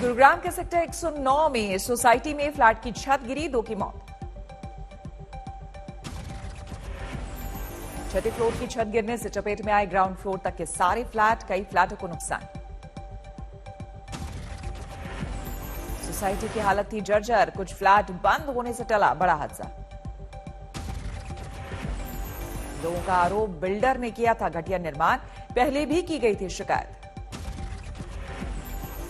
गुरुग्राम के सेक्टर 109 में सोसाइटी में फ्लैट की छत गिरी, 2 की मौत। छठी फ्लोर की छत गिरने से चपेट में आए ग्राउंड फ्लोर तक के सारे फ्लैट, कई फ्लैटों को नुकसान। सोसाइटी की हालत थी जर्जर, कुछ फ्लैट बंद होने से टला बड़ा हादसा। लोगों का आरोप बिल्डर ने किया था घटिया निर्माण, पहले भी की गई थी शिकायत।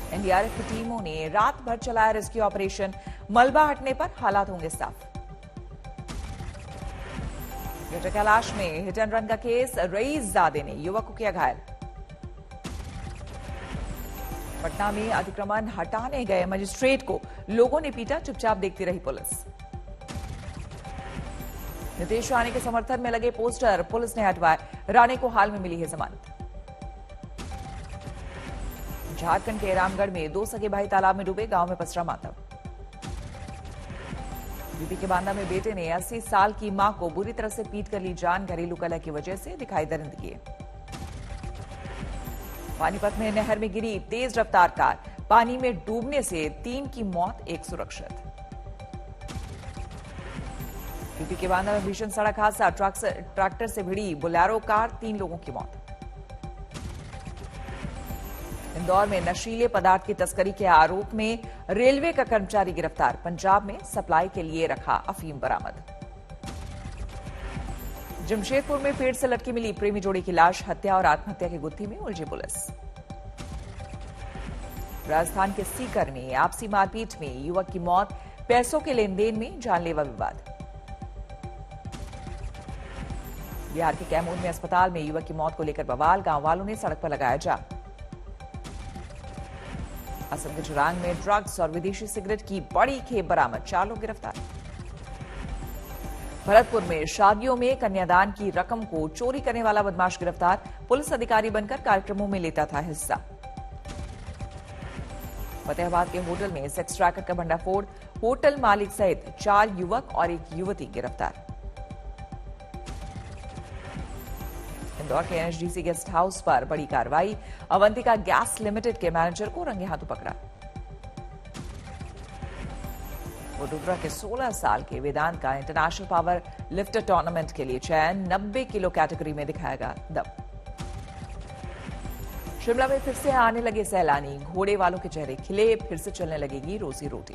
एनडीआरएफ की टीमों ने रात भर चलाया रेस्क्यू ऑपरेशन, मलबा हटने पर हालात होंगे साफ। ग्रेटर कैलाश में हिट एंड रन का केस, रईसजादे ने युवक को किया घायल। पटना में अतिक्रमण हटाने गए मजिस्ट्रेट को लोगों ने पीटा, चुपचाप देखती रही पुलिस। नीतीश राणे के समर्थन में लगे पोस्टर पुलिस ने हटवाए, राणे को हाल में मिली है जमानत। झारखंड के रामगढ़ में 2 सगे भाई तालाब में डूबे, गांव में पसरा मातम। यूपी के बांदा में बेटे ने 80 साल की मां को बुरी तरह से पीट कर ली जान, घरेलू कलह की वजह से दिखाई दरिंदगी। पानीपत में नहर में गिरी तेज रफ्तार कार, पानी में डूबने से 3 की मौत, 1 सुरक्षित। यूपी के बांदा में भीषण सड़क हादसा, ट्रैक्टर से भिड़ी बोलेरो कार, 3 लोगों की मौत। इंदौर में नशीले पदार्थ की तस्करी के आरोप में रेलवे का कर्मचारी गिरफ्तार, पंजाब में सप्लाई के लिए रखा अफीम बरामद। जमशेदपुर में पेड़ से लटकी मिली प्रेमी जोड़ी की लाश, हत्या और आत्महत्या की गुत्थी में उलझी पुलिस। राजस्थान के सीकर में आपसी मारपीट में युवक की मौत, पैसों के लेन देन में जानलेवा विवाद। बिहार के कैमूर में अस्पताल में युवक की मौत को लेकर बवाल, गांव वालों ने सड़क पर लगाया जाम। असम के जुरांग में ड्रग्स और विदेशी सिगरेट की बड़ी खेप बरामद, 4 लोग गिरफ्तार। भरतपुर में शादियों में कन्यादान की रकम को चोरी करने वाला बदमाश गिरफ्तार, पुलिस अधिकारी बनकर कार्यक्रमों में लेता था हिस्सा। फतेहाबाद के होटल में सेक्स रैकेट का भंडाफोड़, होटल मालिक सहित 4 युवक और 1 युवती गिरफ्तार। इंदौर के एनएचडीसी गेस्ट हाउस पर बड़ी कार्रवाई, अवंतिका गैस लिमिटेड के मैनेजर को रंगे हाथों पकड़ा। वडोदरा के 16 साल के वेदांत का इंटरनेशनल पावर लिफ्टर टूर्नामेंट के लिए चयन, 90 किलो कैटेगरी में दिखाएगा दम। शिमला में फिर से आने लगे सैलानी, घोड़े वालों के चेहरे खिले, फिर से चलने लगेगी रोजी रोटी।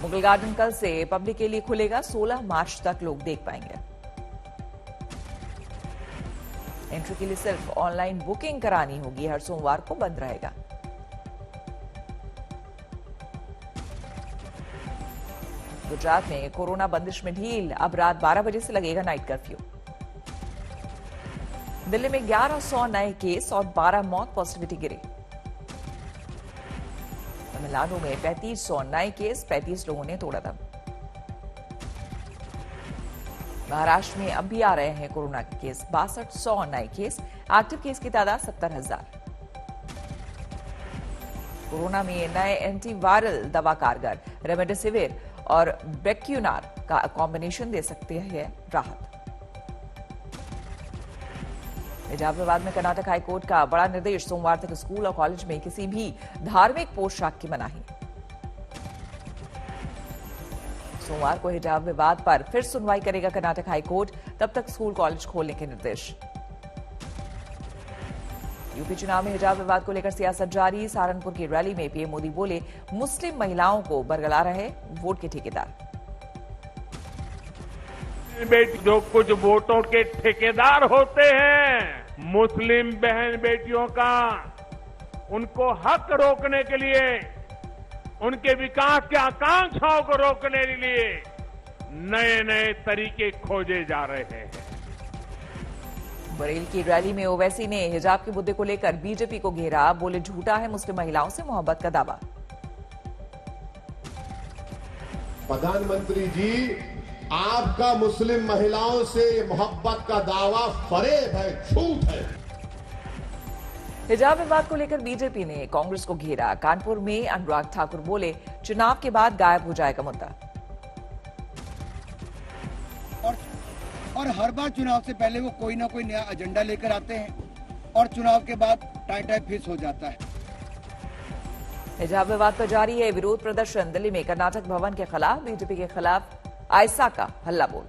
मुगल गार्डन कल से पब्लिक के लिए खुलेगा, 16 मार्च तक लोग देख पाएंगे। एंट्री के लिए सिर्फ ऑनलाइन बुकिंग करानी होगी, हर सोमवार को बंद रहेगा। गुजरात में कोरोना बंदिश में ढील, अब रात 12 बजे से लगेगा नाइट कर्फ्यू। दिल्ली में 1100 नए केस और 12 मौत, पॉजिटिविटी गिरी। तमिलनाडु में 3500 नए केस, 35 लोगों ने तोड़ा दम। महाराष्ट्र में अब भी आ रहे हैं कोरोना के केस, 6200 नए केस, एक्टिव केस की तादाद 70,000। कोरोना में नए एंटीवायरल दवा कारगर, रेमडेसिविर और बेक्यूनार का कॉम्बिनेशन दे सकते हैं राहत। हिजाब विवाद में कर्नाटक हाईकोर्ट का बड़ा निर्देश, सोमवार तक स्कूल और कॉलेज में किसी भी धार्मिक पोशाक की मनाही। सोमवार को हिजाब विवाद पर फिर सुनवाई करेगा कर्नाटक हाईकोर्ट, तब तक स्कूल कॉलेज खोलने के निर्देश। यूपी चुनाव में हिजाब विवाद को लेकर सियासत जारी, सहारनपुर की रैली में पीएम मोदी बोले, मुस्लिम महिलाओं को बरगला रहे वोट के ठेकेदार। जो कुछ वोटों के ठेकेदार होते हैं, मुस्लिम बहन बेटियों का उनको हक रोकने के लिए, उनके विकास के आकांक्षाओं को रोकने के लिए नए नए तरीके खोजे जा रहे हैं। बरेली की रैली में ओवैसी ने हिजाब के मुद्दे को लेकर बीजेपी को घेरा, बोले झूठा है मुस्लिम महिलाओं से मोहब्बत का दावा। प्रधानमंत्री जी, आपका मुस्लिम महिलाओं से मोहब्बत का दावा फरेब है, झूठ है। हिजाब विवाद को लेकर बीजेपी ने कांग्रेस को घेरा, कानपुर में अनुराग ठाकुर बोले, चुनाव के बाद गायब हो जाएगा मुद्दा। और हर बार चुनाव से पहले वो कोई ना कोई नया एजेंडा लेकर आते हैं और चुनाव के बाद टाई फिक्स हो जाता है। हिजाब विवाद पर जारी है विरोध प्रदर्शन। दिल्ली में कर्नाटक भवन के खिलाफ बीजेपी के खिलाफ आयसा का हल्ला बोल।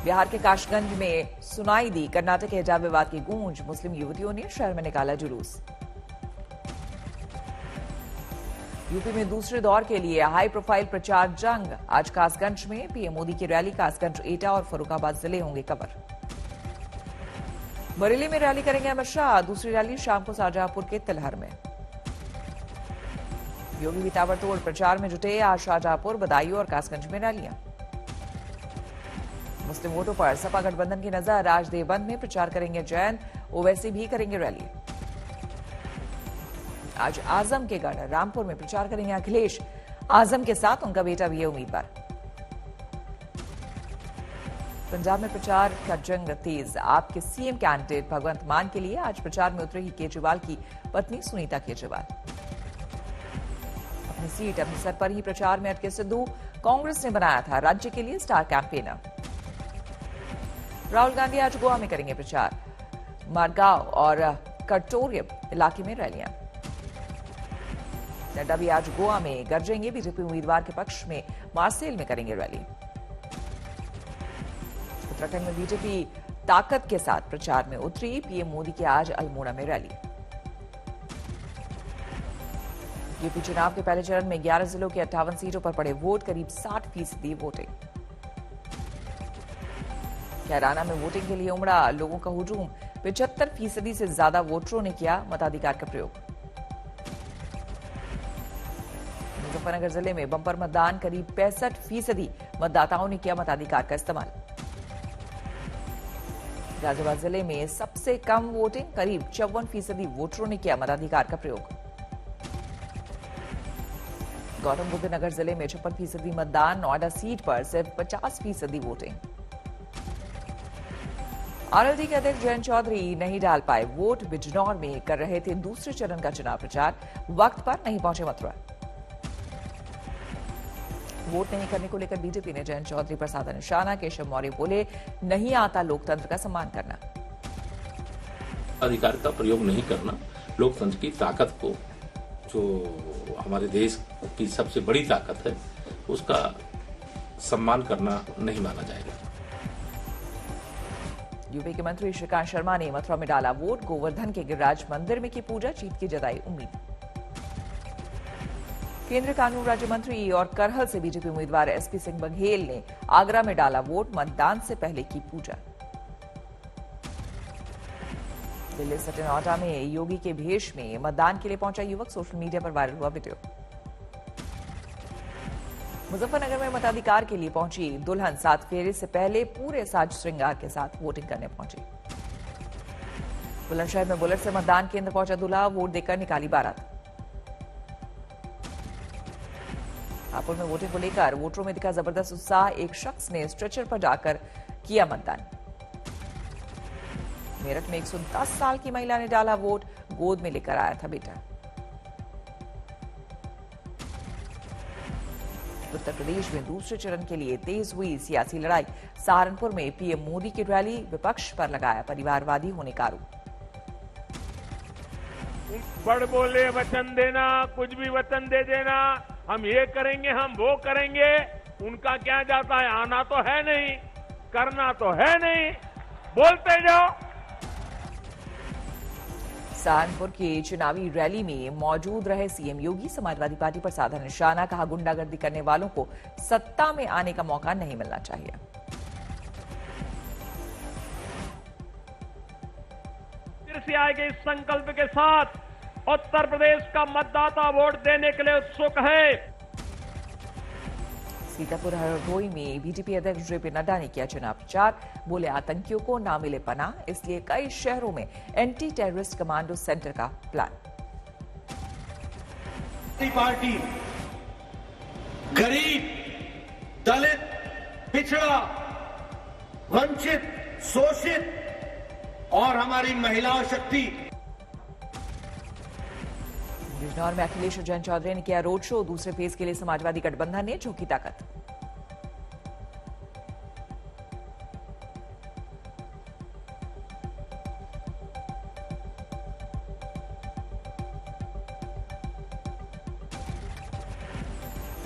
बिहार के काशगंज में सुनाई दी कर्नाटक के हिजाब विवाद की गूंज। मुस्लिम युवतियों ने शहर में निकाला जुलूस। यूपी में दूसरे दौर के लिए हाई प्रोफाइल प्रचार जंग। आज कासगंज में पीएम मोदी की रैली। कासगंज, एटा और फर्रुखाबाद जिले होंगे कवर। बरेली में रैली करेंगे अमित शाह। दूसरी रैली शाम को शाहजहांपुर के तिलहर में। योगी भी ताबड़तोड़ प्रचार में जुटे। आज शाहजहांपुर, बदायूं और कासगंज में रैलियां। मुस्लिम वोटों पर सपा गठबंधन की नजर। आज देवबंद में प्रचार करेंगे जैन। ओवैसी भी करेंगे रैली। आज आजम के गढ़ रामपुर में प्रचार करेंगे अखिलेश। आजम के साथ उनका बेटा भी है उम्मीदवार। पंजाब में प्रचार का जंग तेज। आपके सीएम कैंडिडेट भगवंत मान के लिए आज प्रचार में उतरेगी केजरीवाल की पत्नी सुनीता केजरीवाल। अपनी सीट अमृतसर पर ही प्रचार में अटके सिद्धू। कांग्रेस ने बनाया था राज्य के लिए स्टार कैंपेनर। राहुल गांधी आज गोवा में करेंगे प्रचार। मारगांव और कटोरियम इलाके में रैलियां। नड्डा भी आज गोवा में गरजेंगे। बीजेपी उम्मीदवार के पक्ष में मार्सेल में करेंगे रैली। उत्तराखंड में बीजेपी ताकत के साथ प्रचार में उतरी। पीएम मोदी की आज अल्मोड़ा में रैली। यूपी चुनाव के पहले चरण में 11 जिलों की 58 सीटों पर पड़े वोट। करीब 60% वोटिंग। कैराना में वोटिंग के लिए उमड़ा लोगों का हुजूम। 75% से ज्यादा वोटरों ने किया मताधिकार का प्रयोग। मुजफ्फरनगर जिले में बंपर मतदान। करीब 65% मतदाताओं ने किया मताधिकार का इस्तेमाल। गाजियाबाद जिले में सबसे कम वोटिंग। करीब 54% वोटरों ने किया मताधिकार का प्रयोग। गौतम बुद्ध नगर जिले में 56% मतदान। नोएडा सीट पर सिर्फ 50% वोटिंग। आरएलडी के अध्यक्ष जयंत चौधरी नहीं डाल पाए वोट। बिजनौर में कर रहे थे दूसरे चरण का चुनाव प्रचार। वक्त पर नहीं पहुंचे मथुरा। वोट नहीं करने को लेकर बीजेपी ने जयंत चौधरी पर साधा निशाना। केशव मौर्य बोले, नहीं आता लोकतंत्र का सम्मान करना। अधिकार का प्रयोग नहीं करना लोकतंत्र की ताकत को, जो हमारे देश की सबसे बड़ी ताकत है, उसका सम्मान करना नहीं माना जाएगा। यूपी के मंत्री श्रीकांत शर्मा ने मथुरा में डाला वोट। गोवर्धन के गिरिराज मंदिर में की पूजा। जीत की जताई उम्मीद। केंद्रीय कानून राज्य मंत्री और करहल से बीजेपी उम्मीदवार एसपी सिंह बघेल ने आगरा में डाला वोट। मतदान से पहले की पूजा। दिल्ली सटेनोटा में योगी के भेष में मतदान के लिए पहुंचा युवक। सोशल मीडिया पर वायरल हुआ वीडियो। मुजफ्फरनगर में मताधिकार के लिए पहुंची दुल्हन। 7 फेरे से पहले पूरे साज श्रृंगार के साथ वोटिंग करने पहुंची। बुलंदशहर में बुलेट से मतदान केंद्र पहुंचा दूल्हा। वोट देकर निकाली बारात। हापुड़ में वोटिंग को लेकर वोटरों में दिखा जबरदस्त उत्साह। एक शख्स ने स्ट्रेचर पर जाकर किया मतदान। मेरठ में 110 साल की महिला ने डाला वोट। गोद में लेकर आया था बेटा। उत्तर प्रदेश में दूसरे चरण के लिए तेज हुई सियासी लड़ाई। सहारनपुर में पीएम मोदी की रैली। विपक्ष पर लगाया परिवारवादी होने का आरोप। बड़ बोले वचन देना, कुछ भी वचन दे देना, हम ये करेंगे, हम वो करेंगे। उनका क्या जाता है, आना तो है नहीं, करना तो है नहीं, बोलते जाओ। सहारनपुर की चुनावी रैली में मौजूद रहे सीएम योगी। समाजवादी पार्टी पर साधा निशाना। कहा, गुंडागर्दी करने वालों को सत्ता में आने का मौका नहीं मिलना चाहिए। फिर से आएंगे इस संकल्प के साथ, उत्तर प्रदेश का मतदाता वोट देने के लिए उत्सुक है। सीतापुर हरदोई में बीजेपी अध्यक्ष जेपी नड्डा ने किया चुनाव प्रचार। बोले, आतंकियों को ना मिले पनाह, इसलिए कई शहरों में एंटी टेररिस्ट कमांडो सेंटर का प्लान। पार्टी गरीब, दलित, पिछड़ा, वंचित, शोषित और हमारी महिला शक्ति। बिजनौर में अखिलेश और जयंत चौधरी ने किया रोड शो। दूसरे फेज के लिए समाजवादी गठबंधन ने झोंकी ताकत।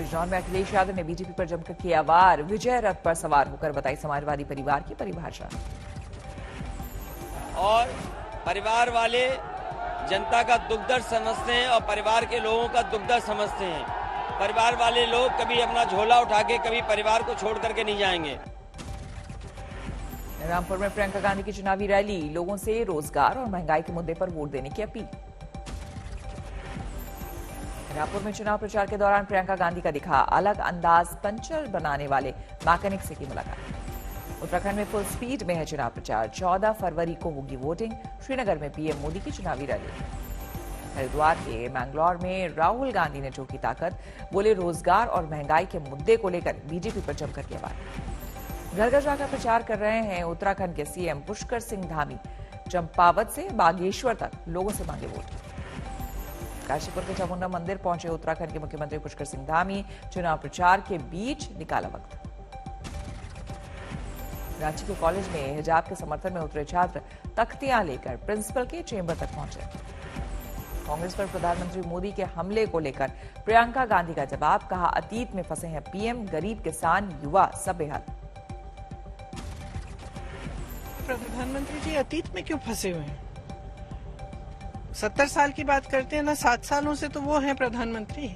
बिजनौर में अखिलेश यादव ने बीजेपी पर जमकर किया वार। विजय रथ पर सवार होकर बताई समाजवादी परिवार की परिभाषा। और परिवार वाले जनता का दुख दर्द समझते हैं और परिवार के लोगों का दुख दर्द समझते हैं। परिवार वाले लोग कभी अपना झोला उठा के कभी परिवार को छोड़ करके नहीं जाएंगे। रामपुर में प्रियंका गांधी की चुनावी रैली, लोगों से रोजगार और महंगाई के मुद्दे पर वोट देने की अपील। रामपुर में चुनाव प्रचार के दौरान प्रियंका गांधी का दिखा अलग अंदाज, पंचर बनाने वाले मैकेनिक से की मुलाकात। उत्तराखंड में फुल स्पीड में है चुनाव प्रचार, 14 फरवरी को होगी वोटिंग। श्रीनगर में पीएम मोदी की चुनावी रैली। हरिद्वार के मैंगलोर में राहुल गांधी ने झोंकी ताकत, बोले रोजगार और महंगाई के मुद्दे को लेकर बीजेपी पर जमकर किया वार। घर घर जाकर प्रचार कर रहे हैं उत्तराखंड के सीएम पुष्कर सिंह धामी। चंपावत से बागेश्वर तक लोगों से मांगे वोट। काशीपुर के चामुंडा मंदिर पहुंचे उत्तराखंड के मुख्यमंत्री पुष्कर सिंह धामी। चुनाव प्रचार के बीच निकाला वक्त। रांची के कॉलेज में हिजाब के समर्थन में उतरे छात्र तख्तियां लेकर प्रिंसिपल के चेंबर तक पहुंचे। कांग्रेस पर प्रधानमंत्री मोदी के हमले को लेकर प्रियंका गांधी का जवाब, कहा अतीत में फंसे हैं पीएम, गरीब, किसान, युवा सब बेहाल। प्रधानमंत्री जी अतीत में क्यों फंसे हुए हैं? 70 साल की बात करते हैं ना, 7 सालों से तो वो हैं प्रधानमंत्री,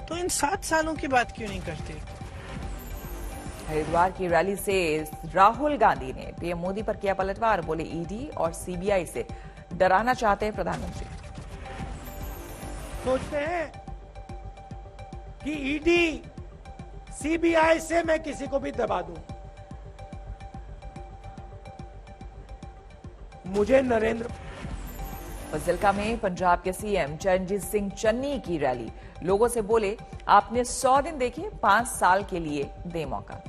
तो इन 7 सालों की बात क्यों नहीं करते? हरिद्वार की रैली से राहुल गांधी ने पीएम मोदी पर किया पलटवार, बोले ईडी और सीबीआई से डराना चाहते हैं प्रधानमंत्री। सोचते हैं कि ईडी सीबीआई से मैं किसी को भी दबा दूं। मुझे नरेंद्र फजिल्का में पंजाब के सीएम चरणजीत सिंह चन्नी की रैली, लोगों से बोले आपने 100 दिन देखे, 5 साल के लिए दे मौका।